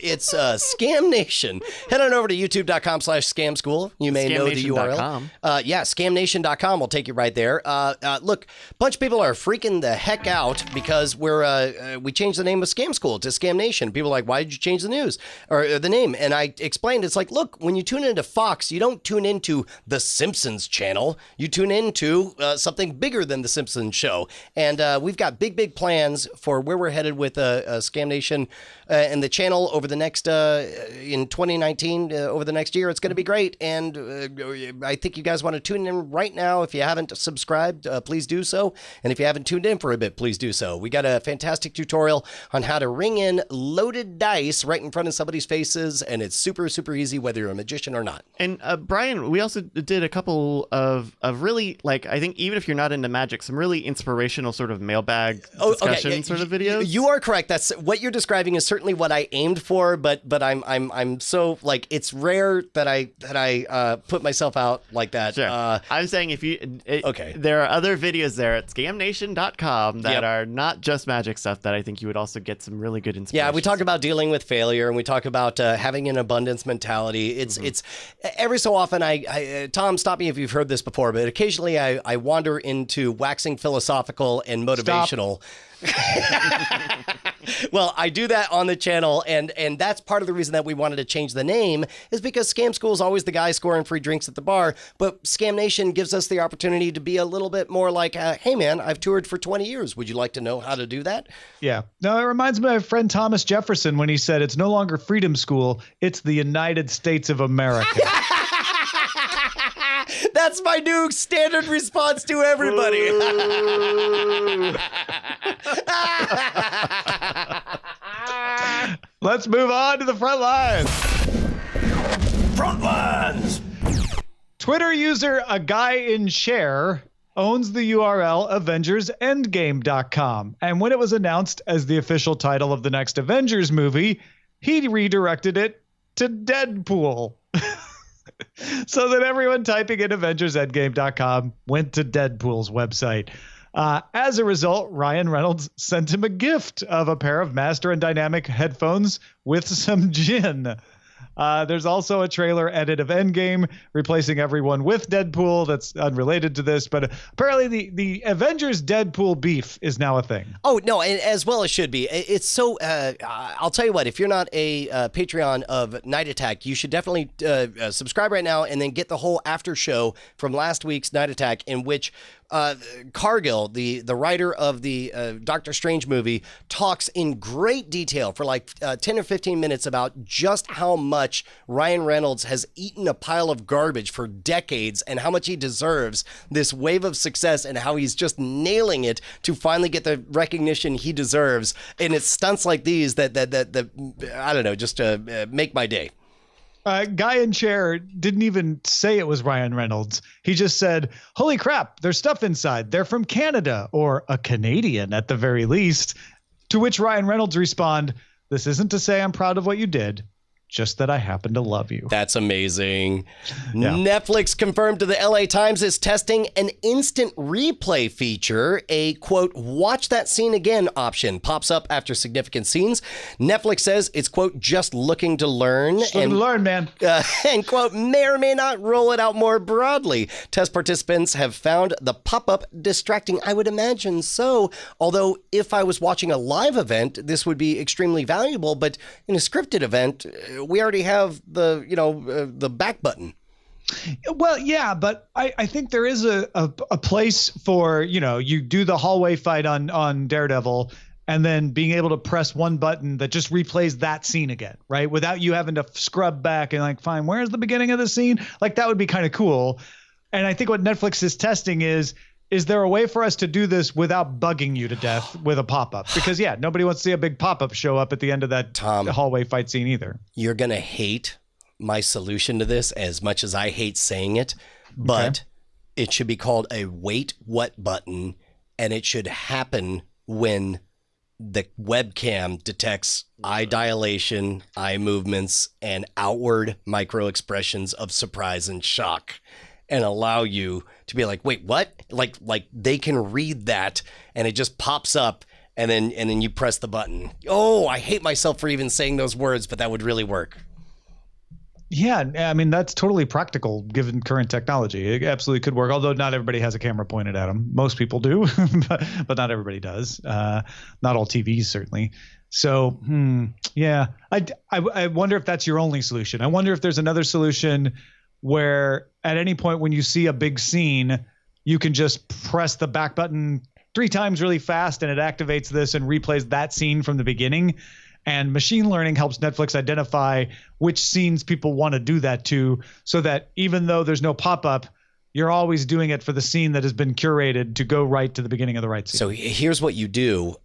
It's Scam Nation. Head on over to youtube.com/scamschool. You may know the URL. Scamnation.com will take you right there. Look, a bunch of people are freaking the heck out because we changed the name of Scam School to Scam Nation. People are like, why did you change the news or the name? And I explained, it's like, look, when you tune into Fox, you don't tune into the Simpsons channel. You tune into something bigger than the Simpsons show. And we've got big plans for where we're headed with Scam Nation and the channel over the next in 2019 over the next year. It's going to be great, and I think you guys want to tune in right now. If you haven't subscribed, please do so, and if you haven't tuned in for a bit, please do so. We got a fantastic tutorial on how to ring in loaded dice right in front of somebody's faces, and it's super easy whether you're a magician or not. And Brian, we also did a couple of really, like, I think even if you're not into magic, some really inspirational sort of mailbag discussion sort of videos. You are correct. That's what you're describing is certainly what I aimed for, but I'm so, like, it's rare that I put myself out like that. Sure. I'm saying there are other videos there at scamnation.com that are not just magic stuff that I think you would also get some really good inspiration. Yeah, we talk about dealing with failure, and we talk about having an abundance mentality. It's every so often Tom, stop me if you've heard this before, but occasionally I wander into waxing philosophical and motivational. Well, I do that on the channel, and that's part of the reason that we wanted to change the name is because Scam School is always the guy scoring free drinks at the bar, but Scam Nation gives us the opportunity to be a little bit more like, hey man, I've toured for 20 years. Would you like to know how to do that? Yeah. No, it reminds me of my friend Thomas Jefferson when he said it's no longer Freedom School, it's the United States of America. That's my new standard response to everybody. Let's move on to the front lines. Front lines. Twitter user A Guy in Share owns the URL AvengersEndgame.com. And when it was announced as the official title of the next Avengers movie, he redirected it to Deadpool. So that everyone typing in AvengersEndgame.com went to Deadpool's website. As a result, Ryan Reynolds sent him a gift of a pair of Master and Dynamic headphones with some gin. There's also a trailer edit of Endgame replacing everyone with Deadpool. That's unrelated to this, but apparently the Avengers Deadpool beef is now a thing. Oh, no, and as well it should be. It's so, I'll tell you what, if you're not a Patreon of Night Attack, you should definitely subscribe right now and then get the whole after show from last week's Night Attack, in which Cargill, the writer of the Doctor Strange movie, talks in great detail for like 10 or 15 minutes about just how much Ryan Reynolds has eaten a pile of garbage for decades and how much he deserves this wave of success and how he's just nailing it to finally get the recognition he deserves. And it's stunts like these that I don't know, just make my day. Guy in chair didn't even say it was Ryan Reynolds. He just said, "Holy crap, there's stuff inside. They're from Canada, or a Canadian at the very least." To which Ryan Reynolds respond, "This isn't to say I'm proud of what you did, just that I happen to love you." That's amazing. Yeah. Netflix confirmed to the LA Times it's testing an instant replay feature. A, quote, watch that scene again option pops up after significant scenes. Netflix says it's, quote, just looking to learn. Man. And, quote, may or may not roll it out more broadly. Test participants have found the pop-up distracting. I would imagine so. Although if I was watching a live event, this would be extremely valuable. But in a scripted event, we already have the back button. Well, yeah, but I think there is a place for, you do the hallway fight on Daredevil and then being able to press one button that just replays that scene again, right? Without you having to scrub back and like, fine, where's the beginning of the scene? Like that would be kind of cool. And I think what Netflix is testing is there a way for us to do this without bugging you to death with a pop-up? Because, yeah, nobody wants to see a big pop-up show up at the end of that hallway fight scene either. You're going to hate my solution to this as much as I hate saying it, but it should be called a wait what button, and it should happen when the webcam detects eye dilation, eye movements, and outward micro expressions of surprise and shock, and allow you to be like, wait, what? Like they can read that and it just pops up and then you press the button. Oh, I hate myself for even saying those words, but that would really work. Yeah, I mean, that's totally practical given current technology. It absolutely could work, although not everybody has a camera pointed at them. Most people do, but not everybody does. Not all TVs, certainly. So, yeah, I wonder if that's your only solution. I wonder if there's another solution where at any point when you see a big scene, you can just press the back button 3 times really fast and it activates this and replays that scene from the beginning. And machine learning helps Netflix identify which scenes people want to do that to, so that even though there's no pop-up, you're always doing it for the scene that has been curated to go right to the beginning of the right scene. So here's what you do.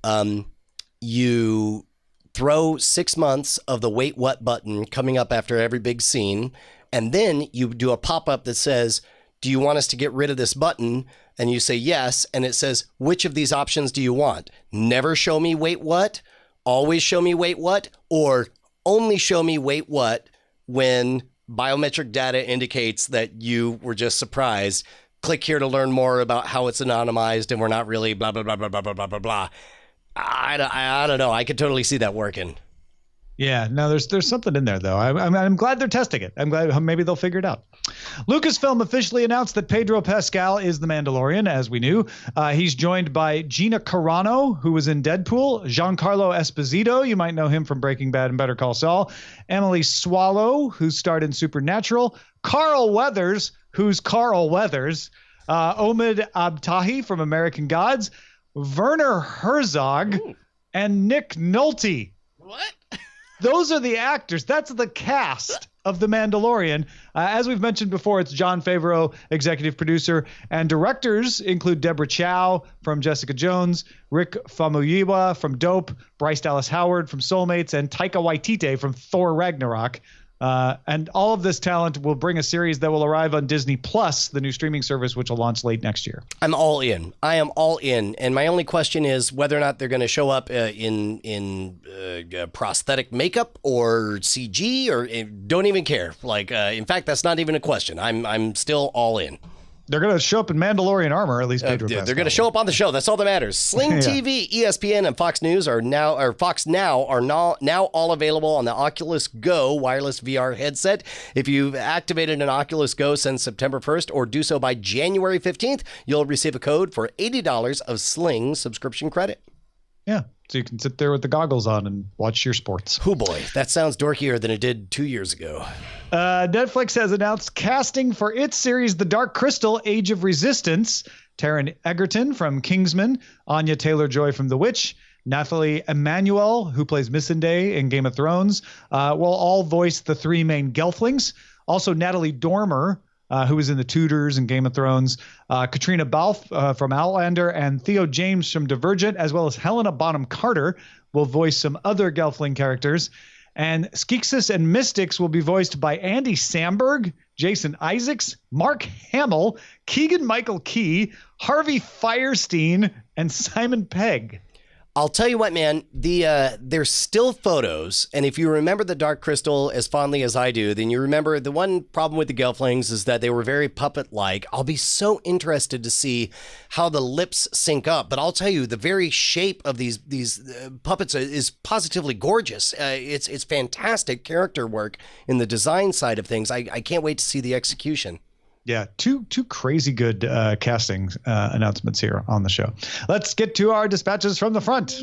You throw 6 months of the wait what button coming up after every big scene, and then you do a pop-up that says, do you want us to get rid of this button? And you say yes, and it says, which of these options do you want? Never show me wait what? Always show me wait what? Or only show me wait what when biometric data indicates that you were just surprised? Click here to learn more about how it's anonymized and we're not really blah, blah, blah, blah, blah, blah, blah, blah, blah. I don't know. I could totally see that working. Yeah, no, there's something in there, though. I'm glad they're testing it. I'm glad maybe they'll figure it out. Lucasfilm officially announced that Pedro Pascal is the Mandalorian, as we knew. He's joined by Gina Carano, who was in Deadpool, Giancarlo Esposito, you might know him from Breaking Bad and Better Call Saul, Emily Swallow, who starred in Supernatural, Carl Weathers, who's Carl Weathers, Omid Abtahi from American Gods, Werner Herzog, and Nick Nolte. What? Those are the actors. That's the cast of The Mandalorian. As we've mentioned before, it's Jon Favreau, executive producer, and directors include Deborah Chow from Jessica Jones, Rick Famuyiwa from Dope, Bryce Dallas Howard from Soulmates, and Taika Waititi from Thor Ragnarok. And all of this talent will bring a series that will arrive on Disney Plus, the new streaming service, which will launch late next year. I'm all in. I am all in. And my only question is whether or not they're going to show up in prosthetic makeup or CG, or don't even care. Like, in fact, that's not even a question. I'm still all in. They're going to show up in Mandalorian armor, at least Pedro Pascal. They're going to show up on the show. That's all that matters. Sling TV, ESPN, and Fox News are now all available on the Oculus Go wireless VR headset. If you've activated an Oculus Go since September 1st or do so by January 15th, you'll receive a code for $80 of Sling subscription credit. Yeah, so you can sit there with the goggles on and watch your sports. Oh boy, that sounds dorkier than it did 2 years ago. Netflix has announced casting for its series The Dark Crystal: Age of Resistance. Taron Egerton from Kingsman, Anya Taylor-Joy from The Witch, Nathalie Emmanuel, who plays Missandei in Game of Thrones, will all voice the three main Gelflings. Also, Natalie Dormer, who was in The Tudors and Game of Thrones, Katrina Balfe from Outlander, and Theo James from Divergent, as well as Helena Bonham Carter will voice some other Gelfling characters. And Skeksis and Mystics will be voiced by Andy Samberg, Jason Isaacs, Mark Hamill, Keegan-Michael Key, Harvey Fierstein, and Simon Pegg. I'll tell you what, man, there's still photos, and if you remember the Dark Crystal as fondly as I do, then you remember the one problem with the Gelflings is that they were very puppet-like. I'll be so interested to see how the lips sync up, but I'll tell you, the very shape of these puppets is positively gorgeous. It's fantastic character work in the design side of things. I can't wait to see the execution. Yeah, two crazy good casting announcements here on the show. Let's get to our dispatches from the front.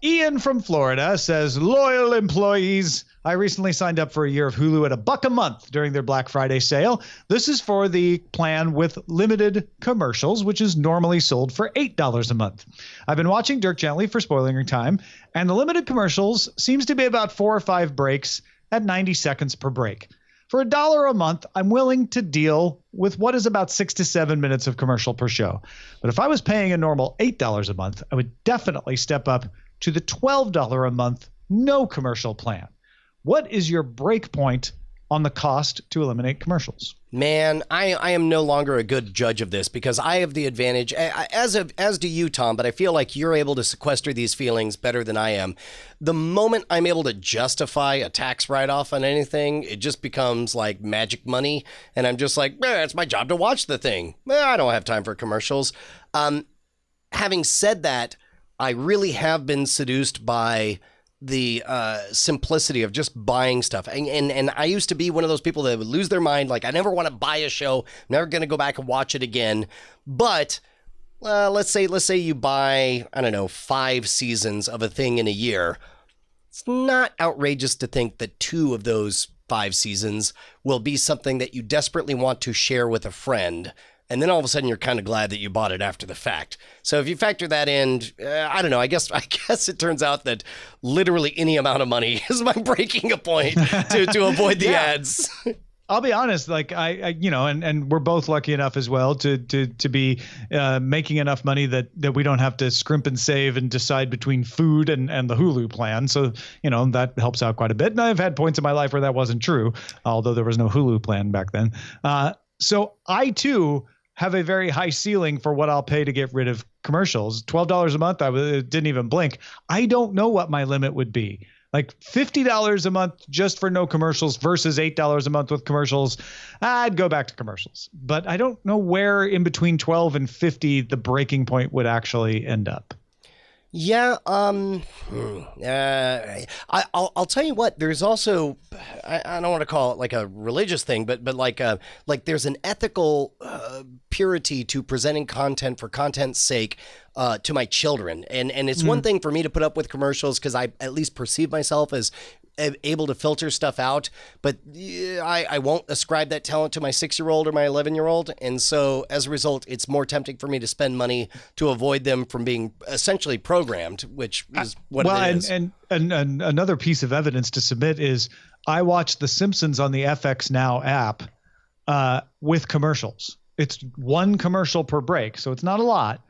Ian from Florida says, loyal employees, I recently signed up for a year of Hulu at $1 a month during their Black Friday sale. This is for the plan with limited commercials, which is normally sold for $8 a month. I've been watching Dirk Gently for spoiling time, and the limited commercials seems to be about 4 or 5 breaks at 90 seconds per break. For $1 a month, I'm willing to deal with what is about 6 to 7 minutes of commercial per show. But if I was paying a normal $8 a month, I would definitely step up to the $12 a month no commercial plan. What is your break point on the cost to eliminate commercials? Man, I am no longer a good judge of this because I have the advantage, as do you, Tom, but I feel like you're able to sequester these feelings better than I am. The moment I'm able to justify a tax write-off on anything, it just becomes like magic money, and I'm just like, it's my job to watch the thing. I don't have time for commercials. Having said that, I really have been seduced by the simplicity of just buying stuff. And I used to be one of those people that would lose their mind. Like, I never want to buy a show. I'm never going to go back and watch it again. But let's say you buy, 5 seasons of a thing in a year. It's not outrageous to think that 2 of those 5 seasons will be something that you desperately want to share with a friend. And then all of a sudden you're kind of glad that you bought it after the fact. So if you factor that in, I don't know, I guess it turns out that literally any amount of money is my breaking a point to avoid the ads. I'll be honest, like I and we're both lucky enough as well to be making enough money that we don't have to scrimp and save and decide between food and the Hulu plan. So, that helps out quite a bit. And I've had points in my life where that wasn't true, although there was no Hulu plan back then. So I too have a very high ceiling for what I'll pay to get rid of commercials. $12 a month, I didn't even blink. I don't know what my limit would be. Like $50 a month just for no commercials versus $8 a month with commercials, I'd go back to commercials. But I don't know where in between 12 and 50 the breaking point would actually end up. Yeah, I'll tell you what. There's also, I don't want to call it like a religious thing, but like there's an ethical purity to presenting content for content's sake to my children, and it's one thing for me to put up with commercials because I at least perceive myself as able to filter stuff out, but I won't ascribe that talent to my 6-year-old or my 11-year-old. And so as a result, it's more tempting for me to spend money to avoid them from being essentially programmed, which is what it is. And another piece of evidence to submit is I watch The Simpsons on the FX Now app with commercials. It's 1 commercial per break, so it's not a lot.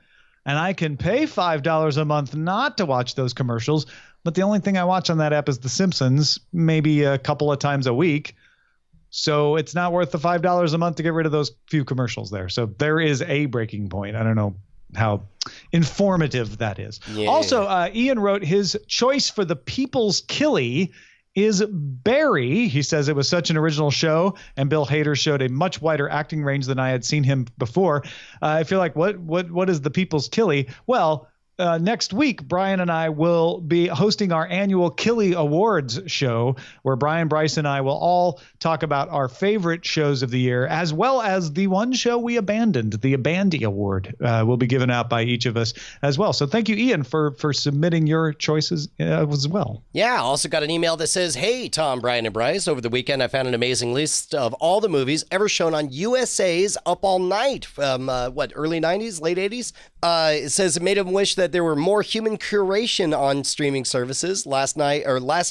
And I can pay $5 a month not to watch those commercials. But the only thing I watch on that app is The Simpsons, maybe a couple of times a week. So it's not worth the $5 a month to get rid of those few commercials there. So there is a breaking point. I don't know how informative that is. Yeah. Also, Ian wrote his choice for the People's Killie is Barry. He says it was such an original show, and Bill Hader showed a much wider acting range than I had seen him before. I feel like what is the People's Killie? Well, next week, Brian and I will be hosting our annual Killy Awards show, where Brian, Bryce, and I will all talk about our favorite shows of the year, as well as the one show we abandoned. The Abandy Award will be given out by each of us as well. So thank you, Ian, for submitting your choices as well. Yeah, also got an email that says, hey, Tom, Brian, and Bryce, over the weekend I found an amazing list of all the movies ever shown on USA's Up All Night from, early 90s, late 80s? It says it made him wish that there were more human curation on streaming services.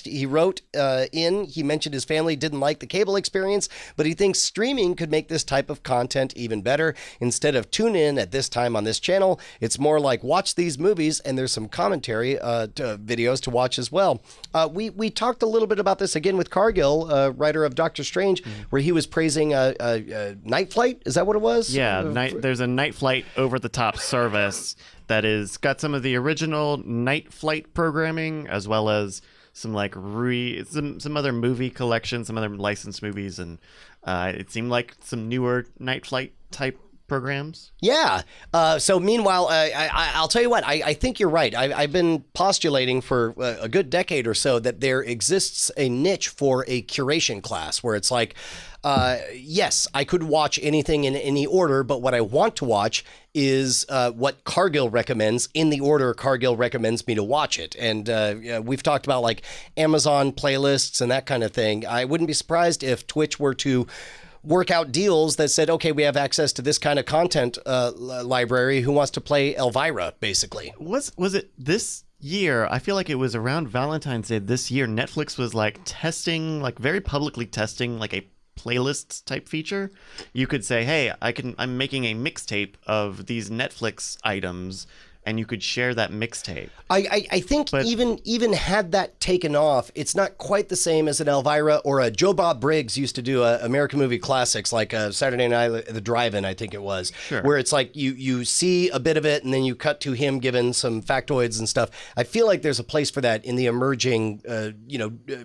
He wrote he mentioned his family didn't like the cable experience, but he thinks streaming could make this type of content even better. Instead of tune in at this time on this channel, it's more like watch these movies, and there's some commentary videos to watch as well. We talked a little bit about this again with Cargill, writer of Doctor Strange, where he was praising Night Flight. Is that what it was? Yeah, there's a Night Flight over-the-top service that is got some of the original Night Flight programming, as well as some some other movie collections, some other licensed movies, and it seemed like some newer Night Flight type programs. Yeah. So meanwhile, I'll tell you what, I think you're right. I've been postulating for a good decade or so that there exists a niche for a curation class where it's like, yes, I could watch anything in any order, but what I want to watch is what Cargill recommends in the order Cargill recommends me to watch it. And we've talked about like Amazon playlists and that kind of thing. I wouldn't be surprised if Twitch were to work out deals that said, okay, we have access to this kind of content library. Who wants to play Elvira, basically? Was it this year? I feel like it was around Valentine's Day this year. Netflix was very publicly testing like a playlists type feature. You could say, hey, I'm making a mixtape of these Netflix items, and you could share that mixtape. I think even had that taken off, it's not quite the same as an Elvira or a Joe Bob Briggs used to do American movie classics like Saturday Night at the Drive-In, I think it was, sure, where it's like you see a bit of it and then you cut to him giving some factoids and stuff. I feel like there's a place for that in the emerging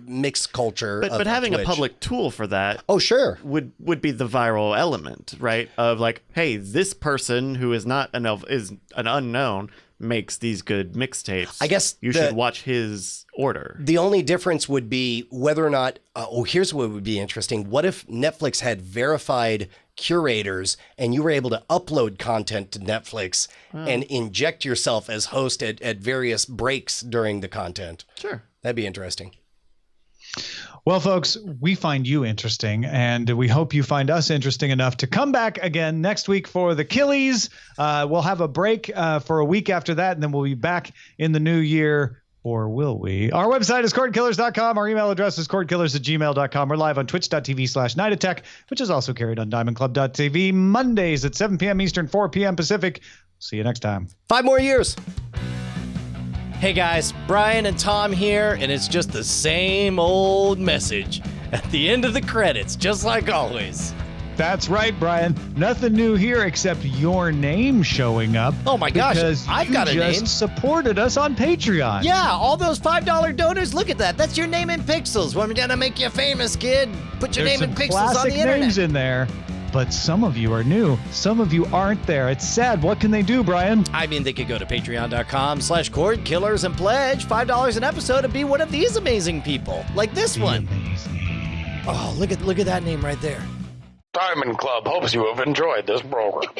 mixed culture. But having Twitch. A public tool for that, oh sure, would be the viral element, right? Of like, hey, this person who is not is an unknown makes these good mixtapes. I guess you should watch his order. The only difference would be whether or not, here's what would be interesting. What if Netflix had verified curators and you were able to upload content to Netflix and inject yourself as host at various breaks during the content? Sure. That'd be interesting. Well, folks, we find you interesting, and we hope you find us interesting enough to come back again next week for the Killies. We'll have a break for a week after that, and then we'll be back in the new year. Or will we? Our website is cordkillers.com. Our email address is cordkillers@gmail.com. We're live on twitch.tv/nightattack, which is also carried on diamondclub.tv Mondays at 7 p.m. Eastern, 4 p.m. Pacific. See you next time. 5 more years. Hey guys, Brian and Tom here, and it's just the same old message at the end of the credits, just like always. That's right, Brian. Nothing new here except your name showing up. Oh my gosh, because I've got a you name. just supported us on Patreon. Yeah, all those $5 donors, look at that. That's your name in pixels. We're gonna make you famous, kid. Put your There's name in some pixels on classic the internet. names in there, but some of you are new. Some of you aren't there. It's sad. What can they do, Brian? I mean, they could go to patreon.com/Cordkillers and pledge $5 an episode and be one of these amazing people, like this one. Amazing. Oh, look at that name right there. Diamond Club hopes you have enjoyed this program.